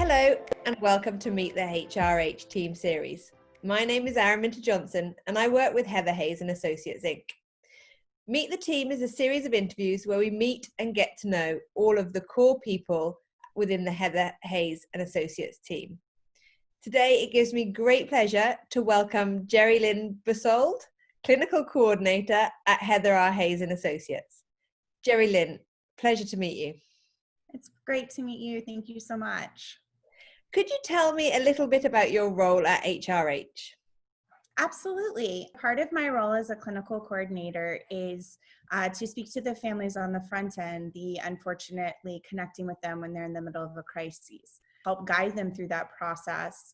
Hello and welcome to Meet the HRH Team Series. My name is Araminta Johnson and I work with Heather Hayes and Associates Inc. Meet the Team is a series of interviews where we meet and get to know all of the core people within the Heather Hayes and Associates team. Today it gives me great pleasure to welcome Gerri Lynn Busold, Clinical Coordinator at Heather R. Hayes and Associates. Gerri Lynn, pleasure to meet you. It's great to meet you. Thank you so much. Could you tell me a little bit about your role at HRH? Absolutely. Part of my role as a clinical coordinator is to speak to the families on the front end, the unfortunately connecting with them when they're in the middle of a crisis, help guide them through that process,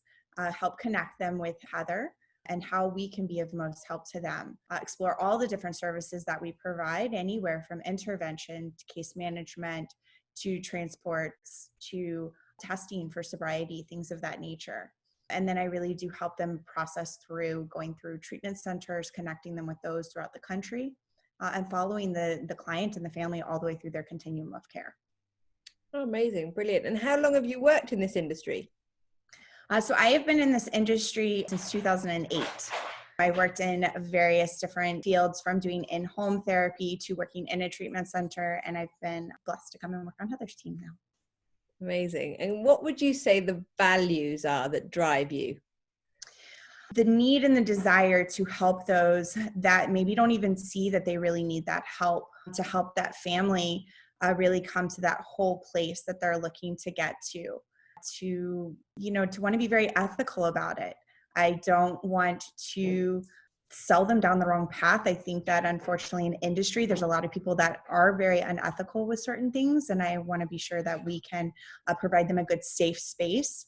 help connect them with Heather and how we can be of most help to them, explore all the different services that we provide, anywhere from intervention to case management, to transports, to testing for sobriety, things of that nature. And then I really do help them process through going through treatment centers, connecting them with those throughout the country, and following the client and the family all the way through their continuum of care. Oh, amazing. Brilliant. And how long have you worked in this industry? So I have been in this industry since 2008. I worked in various different fields, from doing in-home therapy to working in a treatment center, and I've been blessed to come and work on Heather's team now. Amazing. And what would you say the values are that drive you? The need and the desire to help those that maybe don't even see that they really need that help, to help that family really come to that whole place that they're looking to get to want to be very ethical about it. I don't want to sell them down the wrong path. I think that unfortunately in industry, there's a lot of people that are very unethical with certain things. And I want to be sure that we can provide them a good safe space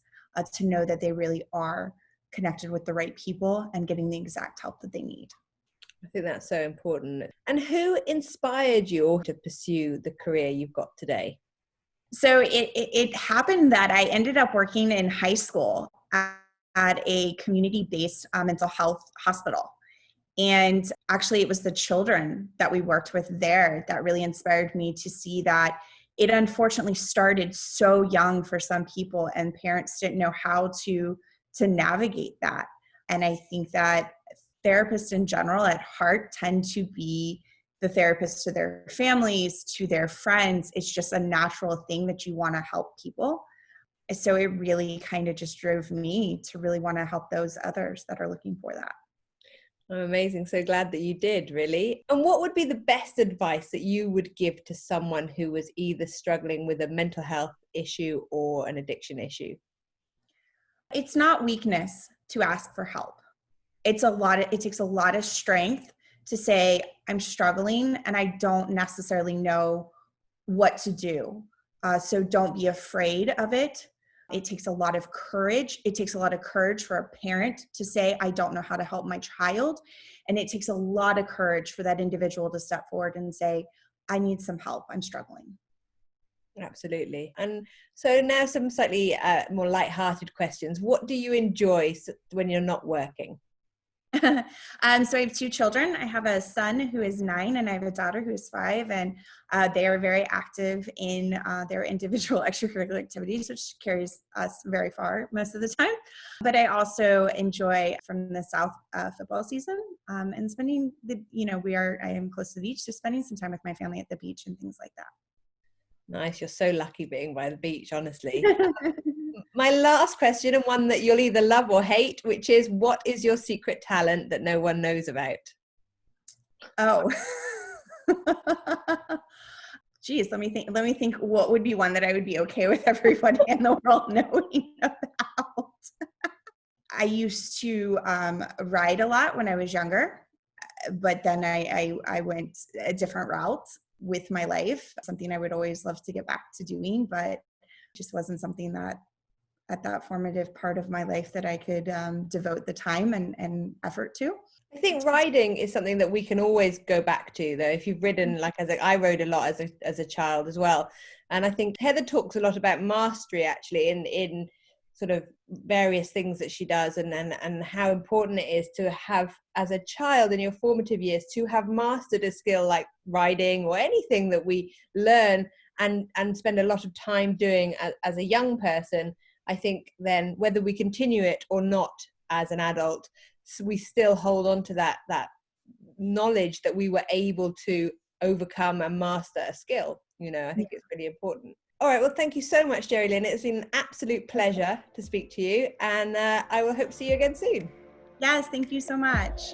to know that they really are connected with the right people and getting the exact help that they need. I think that's so important. And who inspired you to pursue the career you've got today? So it happened that I ended up working in high school at a community-based mental health hospital. And actually, it was the children that we worked with there that really inspired me to see that it unfortunately started so young for some people, and parents didn't know how to navigate that. And I think that therapists in general at heart tend to be the therapists to their families, to their friends. It's just a natural thing that you want to help people. So it really kind of just drove me to really want to help those others that are looking for that. I'm amazing. So glad that you did, really. And what would be the best advice that you would give to someone who was either struggling with a mental health issue or an addiction issue? It's not weakness to ask for help. It takes a lot of strength to say, I'm struggling and I don't necessarily know what to do. So don't be afraid of it. It takes a lot of courage. It takes a lot of courage for a parent to say, I don't know how to help my child. And it takes a lot of courage for that individual to step forward and say, I need some help. I'm struggling. Absolutely. And so now some slightly more lighthearted questions. What do you enjoy when you're not working? So I have two children. I have a son who is 9 and I have a daughter who is 5, and they are very active in their individual extracurricular activities, which carries us very far most of the time. But I also enjoy from the South football season and spending I am close to the beach, so spending some time with my family at the beach and things like that. Nice. You're so lucky being by the beach, honestly. My last question, and one that you'll either love or hate, which is, what is your secret talent that no one knows about? Oh, geez, let me think what would be one that I would be okay with everybody in the world knowing about. I used to ride a lot when I was younger, but then I went a different route with my life, something I would always love to get back to doing, but just wasn't something that at that formative part of my life that I could devote the time and effort to. I think riding is something that we can always go back to, though. If you've ridden, I rode a lot as a child as well. And I think Heather talks a lot about mastery, actually, in sort of various things that she does, and how important it is to have, as a child in your formative years, to have mastered a skill like riding or anything that we learn and spend a lot of time doing as a young person. I think then whether we continue it or not as an adult, we still hold on to that knowledge that we were able to overcome and master a skill. I think it's really important. All right, well, thank you so much, Gerri Lynn. It's been an absolute pleasure to speak to you, and I will hope to see you again soon. Yes, thank you so much.